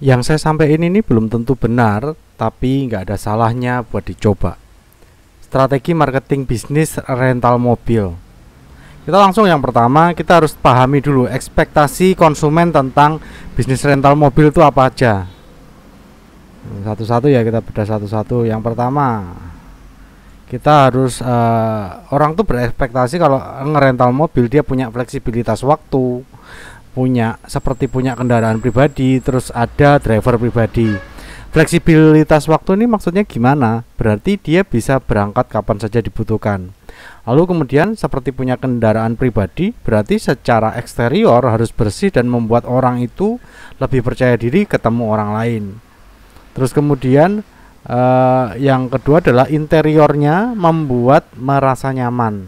Yang saya sampaikan ini belum tentu benar, tapi nggak ada salahnya buat dicoba. Strategi marketing bisnis rental mobil. Kita langsung yang pertama, kita harus pahami dulu ekspektasi konsumen tentang bisnis rental mobil itu apa aja. Satu-satu ya, kita bedah satu-satu. Yang pertama, kita harus orang tuh berekspektasi kalau ngerental mobil dia punya fleksibilitas waktu, punya kendaraan pribadi, terus ada driver pribadi. Fleksibilitas waktu ini maksudnya gimana? Berarti dia bisa berangkat kapan saja dibutuhkan. Lalu kemudian seperti punya kendaraan pribadi, berarti secara eksterior harus bersih dan membuat orang itu lebih percaya diri ketemu orang lain. Terus kemudian yang kedua adalah interiornya membuat merasa nyaman.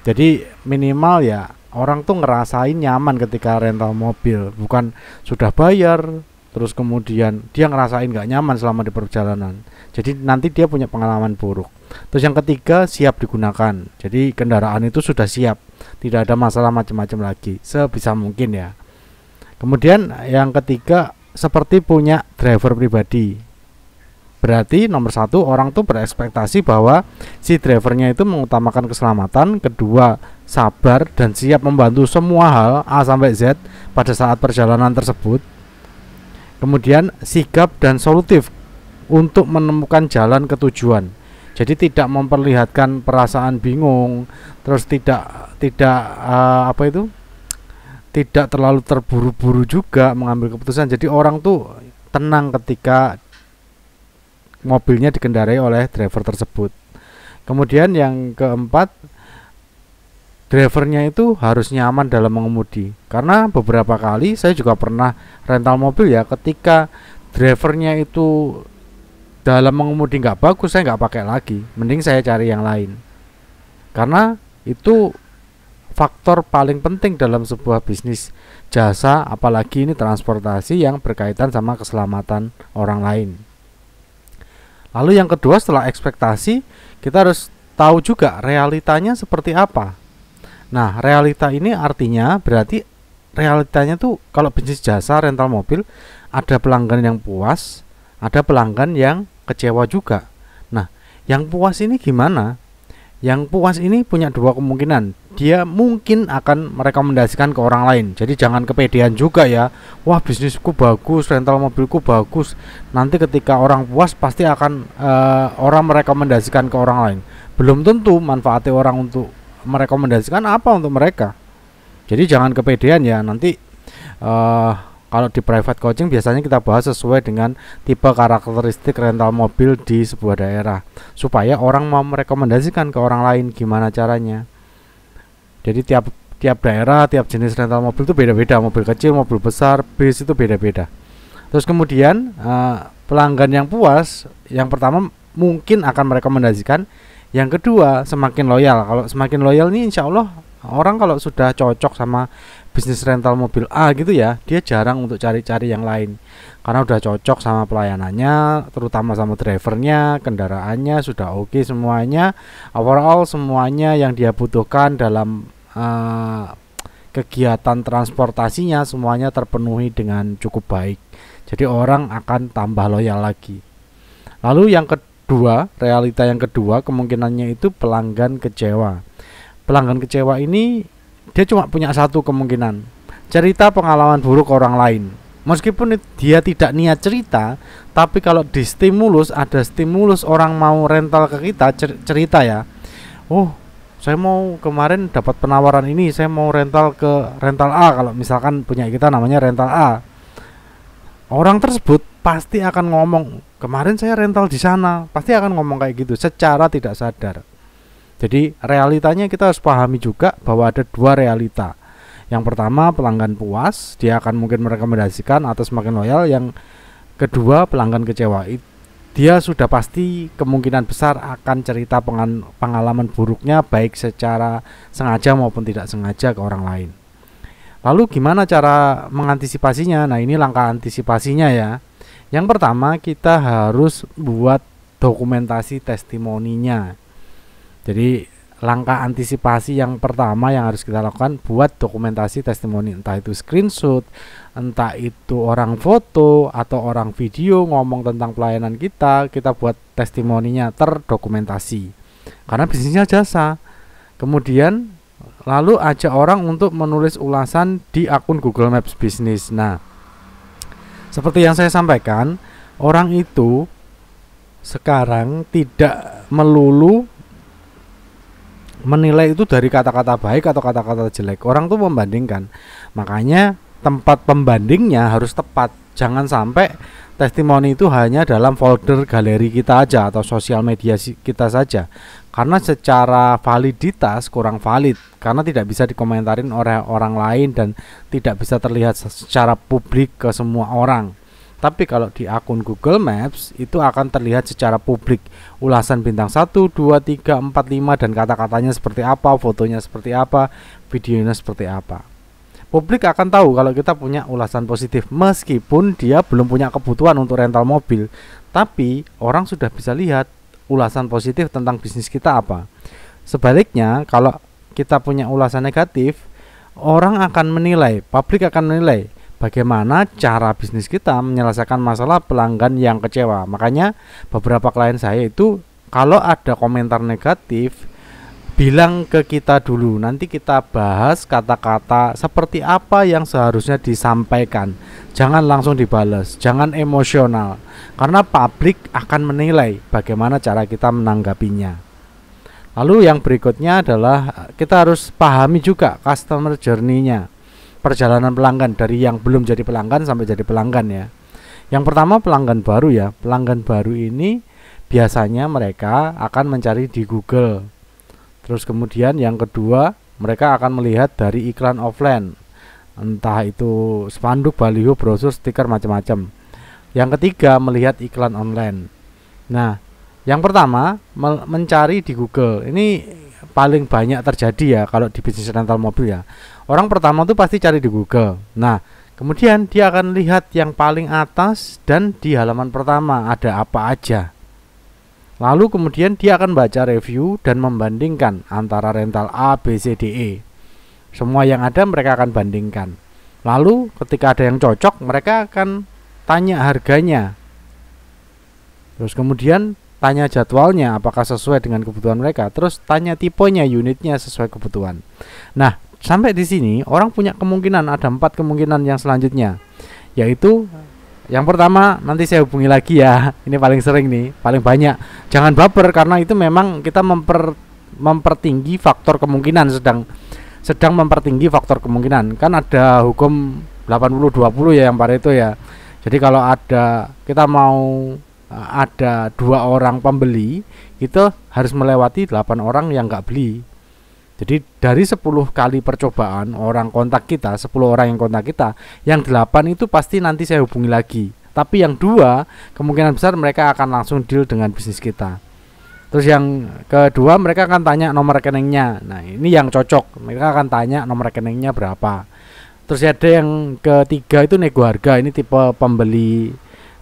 Jadi minimal ya orang tuh ngerasain nyaman ketika rental mobil, bukan sudah bayar terus kemudian dia ngerasain gak nyaman selama di perjalanan. Jadi nanti dia punya pengalaman buruk. Terus yang ketiga, siap digunakan. Jadi kendaraan itu sudah siap, tidak ada masalah macam-macam lagi sebisa mungkin ya. Kemudian yang ketiga, seperti punya driver pribadi. Berarti nomor satu, orang tuh berekspektasi bahwa si drivernya itu mengutamakan keselamatan. Kedua, sabar dan siap membantu semua hal A sampai Z pada saat perjalanan tersebut. Kemudian sigap dan solutif untuk menemukan jalan ke tujuan. Jadi tidak memperlihatkan perasaan bingung, terus tidak tidak terlalu terburu-buru juga mengambil keputusan. Jadi orang tuh tenang ketika mobilnya dikendarai oleh driver tersebut. Kemudian yang keempat, drivernya itu harus nyaman dalam mengemudi. Karena beberapa kali saya juga pernah rental mobil ya, ketika drivernya itu dalam mengemudi nggak bagus, saya nggak pakai lagi, mending saya cari yang lain. Karena itu faktor paling penting dalam sebuah bisnis jasa, apalagi ini transportasi yang berkaitan sama keselamatan orang lain. Lalu yang kedua, setelah ekspektasi, kita harus tahu juga realitanya seperti apa. Nah, realita ini artinya berarti realitanya tuh kalau bisnis jasa rental mobil ada pelanggan yang puas, ada pelanggan yang kecewa juga. Nah, yang puas ini gimana? Yang puas ini punya dua kemungkinan. Dia mungkin akan merekomendasikan ke orang lain. Jadi jangan kepedean juga ya. Wah, bisnisku bagus, rental mobilku bagus. Nanti ketika orang puas pasti akan orang merekomendasikan ke orang lain. Belum tentu manfaatnya orang untuk merekomendasikan apa untuk mereka. Jadi jangan kepedean ya. Nanti kalau di private coaching biasanya kita bahas sesuai dengan tipe karakteristik rental mobil di sebuah daerah, supaya orang mau merekomendasikan ke orang lain gimana caranya. Jadi tiap daerah, tiap jenis rental mobil itu beda-beda. Mobil kecil, mobil besar, bis itu beda-beda. Terus kemudian pelanggan yang puas, yang pertama mungkin akan merekomendasikan. Yang kedua, semakin loyal. Kalau semakin loyal nih, insya Allah orang kalau sudah cocok sama bisnis rental mobil A gitu ya, dia jarang untuk cari-cari yang lain, karena udah cocok sama pelayanannya, terutama sama drivernya, kendaraannya sudah oke semuanya, overall semuanya yang dia butuhkan dalam kegiatan transportasinya semuanya terpenuhi dengan cukup baik. Jadi orang akan tambah loyal lagi. Lalu yang kedua, realita yang kedua kemungkinannya itu pelanggan kecewa. Pelanggan kecewa ini dia cuma punya satu kemungkinan, cerita pengalaman buruk orang lain. Meskipun dia tidak niat cerita, tapi kalau distimulus, ada stimulus orang mau rental ke kita, cerita ya. Oh, saya mau kemarin dapat penawaran ini, saya mau rental ke rental A. Kalau misalkan punya kita namanya rental A, orang tersebut pasti akan ngomong, kemarin saya rental di sana. Pasti akan ngomong kayak gitu secara tidak sadar. Jadi realitanya kita harus pahami juga bahwa ada dua realita. Yang pertama, pelanggan puas, dia akan mungkin merekomendasikan atau semakin loyal. Yang kedua, pelanggan kecewa, dia sudah pasti kemungkinan besar akan cerita pengalaman buruknya, baik secara sengaja maupun tidak sengaja ke orang lain. Lalu gimana cara mengantisipasinya? Nah, ini langkah antisipasinya ya. Yang pertama, kita harus buat dokumentasi testimoninya. Jadi langkah antisipasi yang pertama yang harus kita lakukan, buat dokumentasi testimoni, entah itu screenshot, entah itu orang foto atau orang video ngomong tentang pelayanan kita buat testimoninya terdokumentasi. Karena bisnisnya jasa. Kemudian lalu ajak orang untuk menulis ulasan di akun Google Maps bisnis. Nah, seperti yang saya sampaikan, orang itu sekarang tidak melulu menilai itu dari kata-kata baik atau kata-kata jelek. Orang tuh membandingkan. Makanya tempat pembandingnya harus tepat. Jangan sampai testimoni itu hanya dalam folder galeri kita aja atau sosial media kita saja. Karena secara validitas kurang valid, karena tidak bisa dikomentarin oleh orang lain dan tidak bisa terlihat secara publik ke semua orang. Tapi kalau di akun Google Maps itu akan terlihat secara publik, ulasan bintang 1, 2, 3, 4, 5 dan kata-katanya seperti apa, fotonya seperti apa, videonya seperti apa. Publik akan tahu kalau kita punya ulasan positif, meskipun dia belum punya kebutuhan untuk rental mobil, tapi orang sudah bisa lihat ulasan positif tentang bisnis kita apa. Sebaliknya, kalau kita punya ulasan negatif, orang akan menilai, publik akan menilai bagaimana cara bisnis kita menyelesaikan masalah pelanggan yang kecewa. Makanya beberapa klien saya itu kalau ada komentar negatif, bilang ke kita dulu, nanti kita bahas kata-kata seperti apa yang seharusnya disampaikan. Jangan langsung dibalas, jangan emosional, karena publik akan menilai bagaimana cara kita menanggapinya. Lalu yang berikutnya adalah kita harus pahami juga customer journey-nya, perjalanan pelanggan dari yang belum jadi pelanggan sampai jadi pelanggan ya. Yang pertama pelanggan baru ya. Pelanggan baru ini biasanya mereka akan mencari di Google. Terus kemudian yang kedua, mereka akan melihat dari iklan offline, entah itu spanduk, baliho, brosur, stiker, macam-macam. Yang ketiga, melihat iklan online. Nah, yang pertama mencari di Google. Ini paling banyak terjadi ya kalau di bisnis rental mobil ya. Orang pertama tuh pasti cari di Google. Nah, kemudian dia akan lihat yang paling atas dan di halaman pertama ada apa aja. Lalu kemudian dia akan baca review dan membandingkan antara rental A, B, C, D, E. Semua yang ada mereka akan bandingkan. Lalu ketika ada yang cocok, mereka akan tanya harganya. Terus kemudian tanya jadwalnya apakah sesuai dengan kebutuhan mereka. Terus tanya tipenya, unitnya sesuai kebutuhan. Nah, sampai di sini orang punya kemungkinan, ada 4 kemungkinan yang selanjutnya, yaitu yang pertama, nanti saya hubungi lagi ya. Ini paling sering nih, paling banyak. Jangan baper karena itu memang kita mempertinggi faktor kemungkinan, sedang mempertinggi faktor kemungkinan. Kan ada hukum 80-20 ya yang Pareto ya. Jadi kalau kita mau ada 2 orang pembeli, itu harus melewati 8 orang yang nggak beli. Jadi dari 10 kali percobaan orang kontak kita, 10 orang yang kontak kita, yang 8 itu pasti nanti saya hubungi lagi. Tapi yang 2 kemungkinan besar mereka akan langsung deal dengan bisnis kita. Terus yang kedua mereka akan tanya nomor rekeningnya. Nah ini yang cocok, mereka akan tanya nomor rekeningnya berapa. Terus ada yang ketiga itu nego harga. Ini tipe pembeli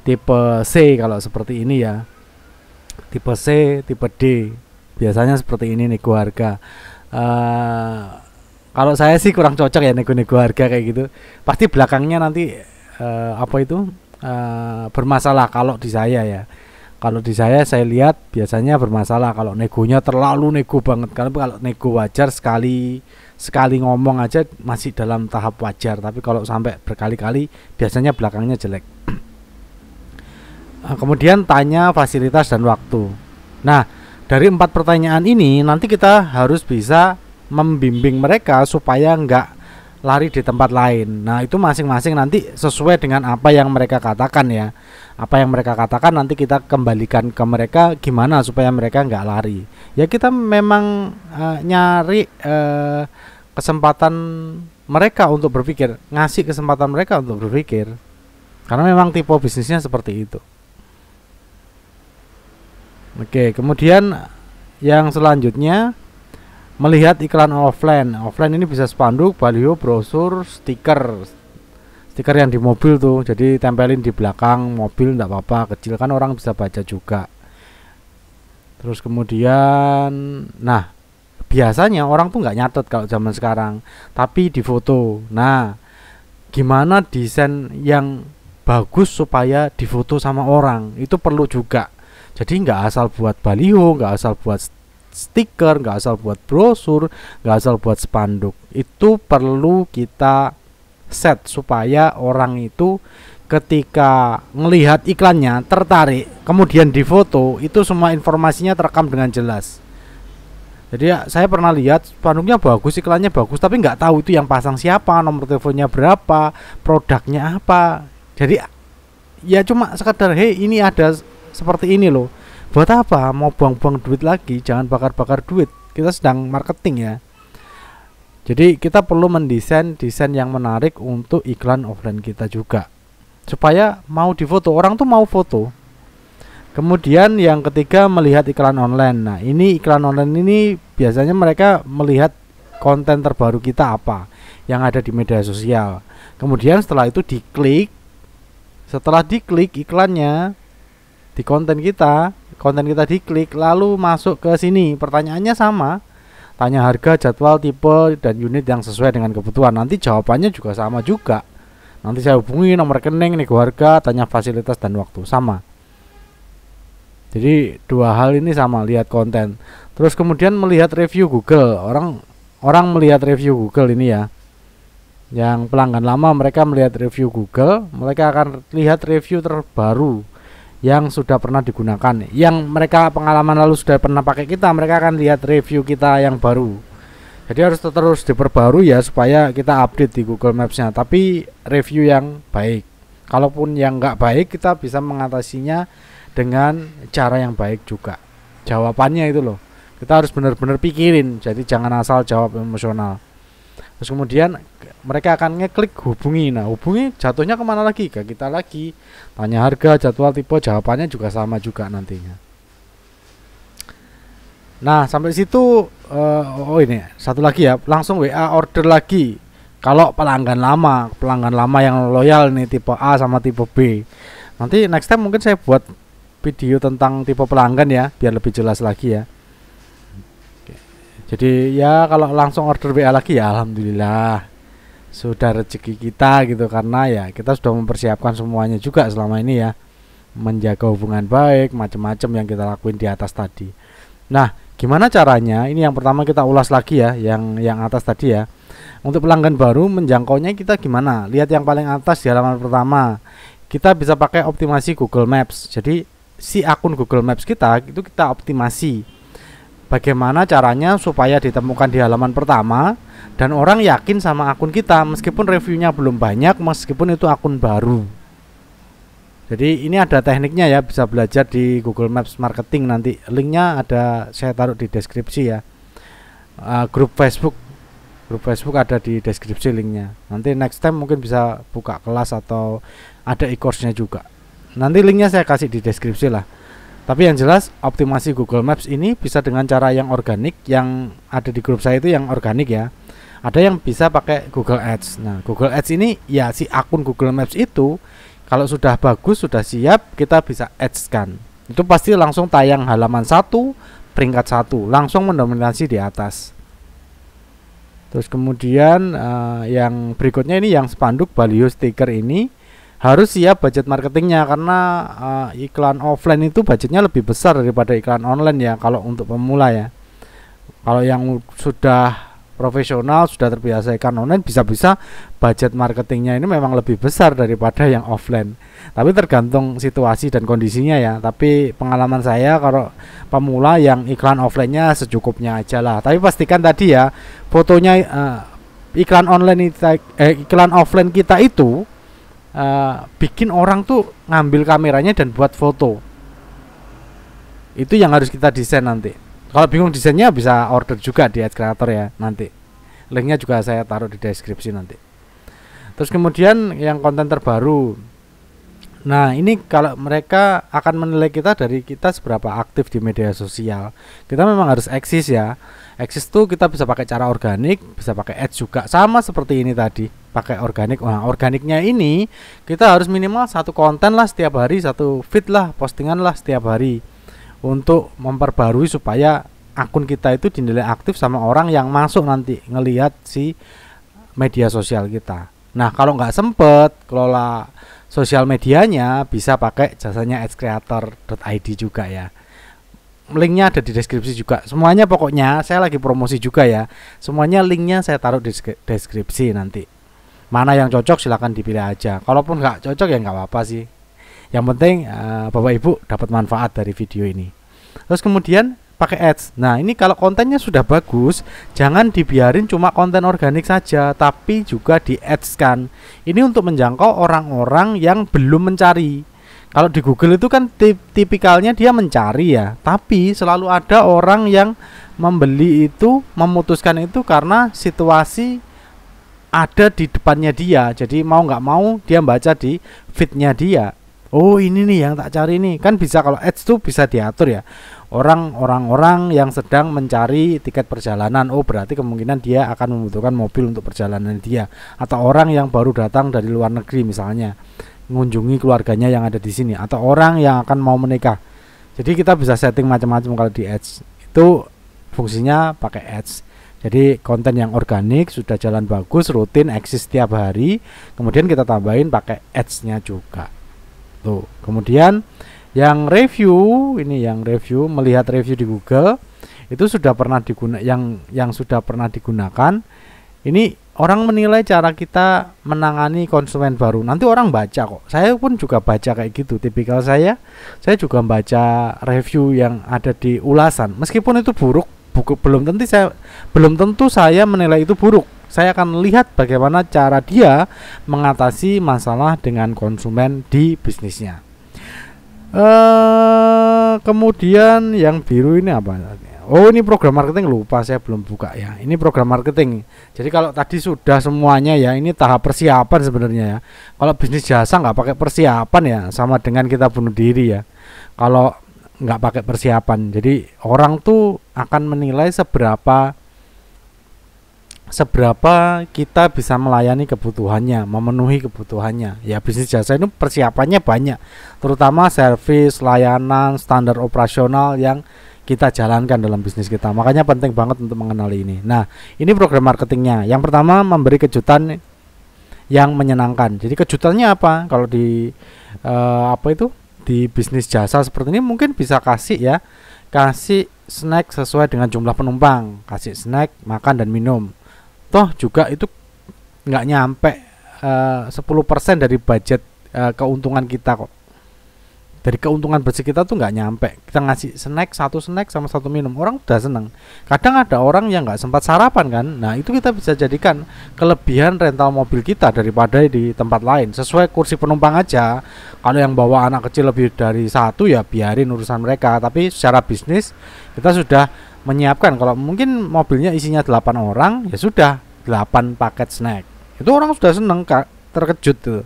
tipe C kalau seperti ini ya. Tipe C, tipe D. Biasanya seperti ini nego harga. Kalau saya sih kurang cocok ya nego-nego harga kayak gitu. Pasti belakangnya nanti bermasalah kalau di saya ya. Kalau di saya lihat biasanya bermasalah kalau negonya terlalu nego banget. Karena kalau nego wajar sekali ngomong aja masih dalam tahap wajar. Tapi kalau sampai berkali-kali biasanya belakangnya jelek. Kemudian tanya fasilitas dan waktu. Nah, dari 4 pertanyaan ini nanti kita harus bisa membimbing mereka supaya nggak lari di tempat lain. Nah itu masing-masing nanti sesuai dengan apa yang mereka katakan ya. Apa yang mereka katakan nanti kita kembalikan ke mereka gimana supaya mereka nggak lari. Ya kita memang nyari kesempatan mereka untuk berpikir, ngasih kesempatan mereka untuk berpikir. Karena memang tipe bisnisnya seperti itu. Oke, kemudian yang selanjutnya melihat iklan offline. Offline ini bisa spanduk, baliho, brosur, stiker yang di mobil tuh. Jadi tempelin di belakang mobil enggak apa-apa, kecil kan orang bisa baca juga. Terus kemudian biasanya orang tuh nggak nyatet kalau zaman sekarang, tapi di foto. Nah, gimana desain yang bagus supaya difoto sama orang itu perlu juga. Jadi nggak asal buat baliho, nggak asal buat stiker, nggak asal buat brosur, nggak asal buat spanduk. Itu perlu kita set supaya orang itu ketika melihat iklannya tertarik, kemudian difoto, itu semua informasinya terekam dengan jelas. Jadi ya, saya pernah lihat spanduknya bagus, iklannya bagus, tapi nggak tahu itu yang pasang siapa, nomor teleponnya berapa, produknya apa. Jadi ya cuma sekedar, hey ini ada seperti ini loh. Buat apa mau buang-buang duit lagi? Jangan bakar-bakar duit. Kita sedang marketing ya. Jadi kita perlu mendesain desain yang menarik untuk iklan offline kita juga, supaya mau difoto, orang tuh mau foto. Kemudian yang ketiga, melihat iklan online. Nah, ini iklan online ini biasanya mereka melihat konten terbaru kita apa yang ada di media sosial. Kemudian setelah itu diklik. Setelah diklik iklannya di konten kita diklik, lalu masuk ke sini. Pertanyaannya sama. Tanya harga, jadwal, tipe, dan unit yang sesuai dengan kebutuhan. Nanti jawabannya juga sama juga. Nanti saya hubungi nomor rekening, nego harga, tanya fasilitas dan waktu, sama. Jadi dua hal ini sama, lihat konten. Terus kemudian melihat review Google. Orang melihat review Google ini ya. Yang pelanggan lama mereka melihat review Google, mereka akan lihat review terbaru yang sudah pernah digunakan. Yang mereka pengalaman lalu sudah pernah pakai kita, mereka akan lihat review kita yang baru. Jadi harus terus diperbarui ya supaya kita update di Google Maps-nya, tapi review yang baik. Kalaupun yang nggak baik, kita bisa mengatasinya dengan cara yang baik juga. Jawabannya itu loh, kita harus benar-benar pikirin, jadi jangan asal jawab emosional. Terus kemudian mereka akan ngeklik hubungi. Nah, hubungi jatuhnya kemana lagi? Ke kita lagi. Tanya harga, jadwal, tipe, jawabannya juga sama juga nantinya. Nah, sampai situ ini satu lagi ya, langsung WA order lagi. Kalau pelanggan lama yang loyal nih, tipe A sama tipe B. Nanti next time mungkin saya buat video tentang tipe pelanggan ya, biar lebih jelas lagi ya. Jadi ya kalau langsung order WA lagi ya alhamdulillah sudah rezeki kita gitu, karena ya kita sudah mempersiapkan semuanya juga selama ini ya, menjaga hubungan baik, macam-macam yang kita lakuin di atas tadi. Nah, gimana caranya? Ini yang pertama kita ulas lagi ya, yang atas tadi ya. Untuk pelanggan baru menjangkaunya kita gimana? Lihat yang paling atas di halaman pertama. Kita bisa pakai optimasi Google Maps. Jadi si akun Google Maps kita itu kita optimasi. Bagaimana caranya supaya ditemukan di halaman pertama dan orang yakin sama akun kita meskipun reviewnya belum banyak, meskipun itu akun baru. Jadi ini ada tekniknya ya, bisa belajar di Google Maps Marketing, nanti linknya ada saya taruh di deskripsi ya. Grup Facebook ada di deskripsi linknya. Nanti next time mungkin bisa buka kelas atau ada e-course-nya juga. Nanti linknya saya kasih di deskripsi lah. Tapi yang jelas optimasi Google Maps ini bisa dengan cara yang organik, yang ada di grup saya itu yang organik ya. Ada yang bisa pakai Google Ads. Nah, Google Ads ini ya si akun Google Maps itu kalau sudah bagus, sudah siap, kita bisa ads kan. Itu pasti langsung tayang halaman 1, peringkat 1, langsung mendominasi di atas. Terus kemudian yang berikutnya ini yang spanduk, baliho, stiker ini harus siap budget marketingnya, karena iklan offline itu budgetnya lebih besar daripada iklan online ya kalau untuk pemula ya. Kalau yang sudah profesional, sudah terbiasa iklan online, bisa-bisa budget marketingnya ini memang lebih besar daripada yang offline. Tapi tergantung situasi dan kondisinya ya. Tapi pengalaman saya kalau pemula yang iklan offline-nya secukupnya aja lah. Tapi pastikan tadi ya, fotonya iklan offline kita itu bikin orang tuh ngambil kameranya dan buat foto. Itu yang harus kita desain nanti. Kalau bingung desainnya bisa order juga di Ads Creator ya nanti. Linknya juga saya taruh di deskripsi nanti. Terus kemudian yang konten terbaru. Nah, ini kalau mereka akan menilai kita dari kita seberapa aktif di media sosial. Kita memang harus eksis ya. Eksis tuh kita bisa pakai cara organik, bisa pakai ads juga, sama seperti ini tadi, pakai organik. Nah, organiknya ini kita harus minimal satu konten lah setiap hari, satu feed lah, postingan lah setiap hari, untuk memperbarui supaya akun kita itu dinilai aktif sama orang yang masuk nanti ngelihat si media sosial kita. Nah, kalau nggak sempet kelola sosial medianya, bisa pakai jasanya adscreator.id juga ya. Linknya ada di deskripsi juga. Semuanya pokoknya saya lagi promosi juga ya. Semuanya linknya saya taruh di deskripsi nanti. Mana yang cocok silahkan dipilih aja. Kalaupun nggak cocok ya nggak apa-apa sih. Yang penting Bapak Ibu dapat manfaat dari video ini. Terus kemudian pakai ads. Nah, ini kalau kontennya sudah bagus, jangan dibiarin cuma konten organik saja, tapi juga di ads kan. Ini untuk menjangkau orang-orang yang belum mencari. Kalau di Google itu kan tipikalnya dia mencari ya, tapi selalu ada orang yang membeli itu, memutuskan itu karena situasi ada di depannya dia. Jadi mau nggak mau dia baca di feednya dia. Oh, ini nih yang tak cari nih. Kan bisa, kalau ads tuh bisa diatur ya. Orang-orang yang sedang mencari tiket perjalanan, oh berarti kemungkinan dia akan membutuhkan mobil untuk perjalanan dia. Atau orang yang baru datang dari luar negeri misalnya, mengunjungi keluarganya yang ada di sini, atau orang yang akan mau menikah. Jadi kita bisa setting macam-macam kalau di ads. Itu fungsinya pakai ads. Jadi konten yang organik sudah jalan bagus, rutin, eksis setiap hari. Kemudian kita tambahin pakai ads-nya juga. Tuh. Kemudian yang review, ini yang review, melihat review di Google itu sudah pernah digunakan, yang sudah pernah digunakan. Ini orang menilai cara kita menangani konsumen baru. Nanti orang baca kok. Saya pun juga baca kayak gitu. Tipikal saya juga baca review yang ada di ulasan. Meskipun itu buruk, belum tentu saya menilai itu buruk. Saya akan lihat bagaimana cara dia mengatasi masalah dengan konsumen di bisnisnya. Kemudian yang biru ini apa? Oh, ini program marketing, lupa saya belum buka ya. Ini program marketing. Jadi kalau tadi sudah semuanya ya, ini tahap persiapan sebenarnya ya. Kalau bisnis jasa nggak pakai persiapan ya, sama dengan kita bunuh diri ya. Kalau nggak pakai persiapan, jadi orang tuh akan menilai seberapa kita bisa melayani kebutuhannya, memenuhi kebutuhannya. Ya, bisnis jasa itu persiapannya banyak, terutama servis, layanan, standar operasional yang kita jalankan dalam bisnis kita. Makanya penting banget untuk mengenali ini. Nah, ini program marketingnya. Yang pertama, memberi kejutan yang menyenangkan. Jadi kejutannya apa? Kalau di di bisnis jasa seperti ini mungkin bisa kasih snack sesuai dengan jumlah penumpang, kasih snack, makan dan minum. Toh juga itu nggak nyampe 10% dari budget keuntungan kita kok. Dari keuntungan bersih kita tuh nggak nyampe. Kita ngasih satu snack sama satu minum, orang udah seneng. Kadang ada orang yang nggak sempat sarapan kan. Nah, itu kita bisa jadikan kelebihan rental mobil kita daripada di tempat lain. Sesuai kursi penumpang aja. Kalau yang bawa anak kecil lebih dari satu ya biarin urusan mereka. Tapi secara bisnis kita sudah menyiapkan, kalau mungkin mobilnya isinya 8 orang, ya sudah 8 paket snack. Itu orang sudah seneng, terkejut tuh.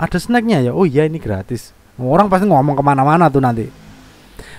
Ada snacknya ya. Oh iya, ini gratis. Orang pasti ngomong kemana-mana tuh nanti.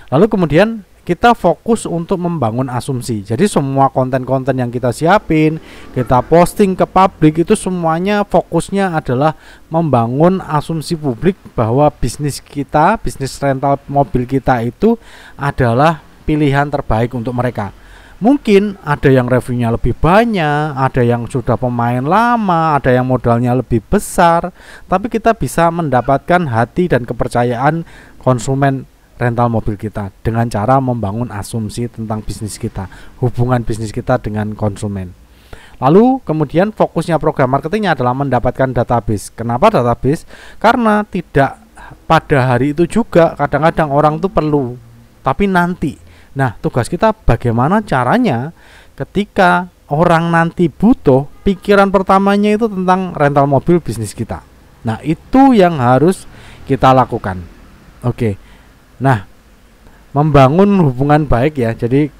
Lalu kemudian kita fokus untuk membangun asumsi. Jadi semua konten-konten yang kita siapin, kita posting ke publik, itu semuanya fokusnya adalah membangun asumsi publik bahwa bisnis kita, bisnis rental mobil kita itu adalah pilihan terbaik untuk mereka. Mungkin ada yang reviewnya lebih banyak, ada yang sudah pemain lama, ada yang modalnya lebih besar, tapi kita bisa mendapatkan hati dan kepercayaan konsumen rental mobil kita dengan cara membangun asumsi tentang bisnis kita, hubungan bisnis kita dengan konsumen. Lalu kemudian fokusnya program marketingnya adalah mendapatkan database. Kenapa database? Karena tidak pada hari itu juga, kadang-kadang orang tuh perlu, tapi nanti. Nah, tugas kita bagaimana caranya ketika orang nanti butuh, pikiran pertamanya itu tentang rental mobil bisnis kita. Nah, itu yang harus kita lakukan. Oke. Nah, membangun hubungan baik ya. Jadi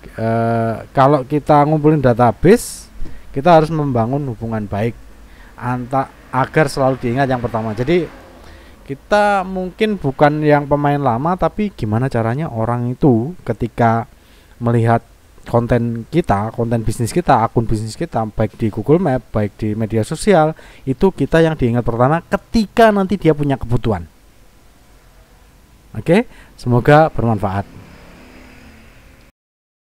kalau kita ngumpulin database, kita harus membangun hubungan baik agar selalu diingat yang pertama. Jadi kita mungkin bukan yang pemain lama, tapi gimana caranya orang itu ketika melihat konten kita, konten bisnis kita, akun bisnis kita, baik di Google Map, baik di media sosial, itu kita yang diingat pertama ketika nanti dia punya kebutuhan. Oke, semoga bermanfaat.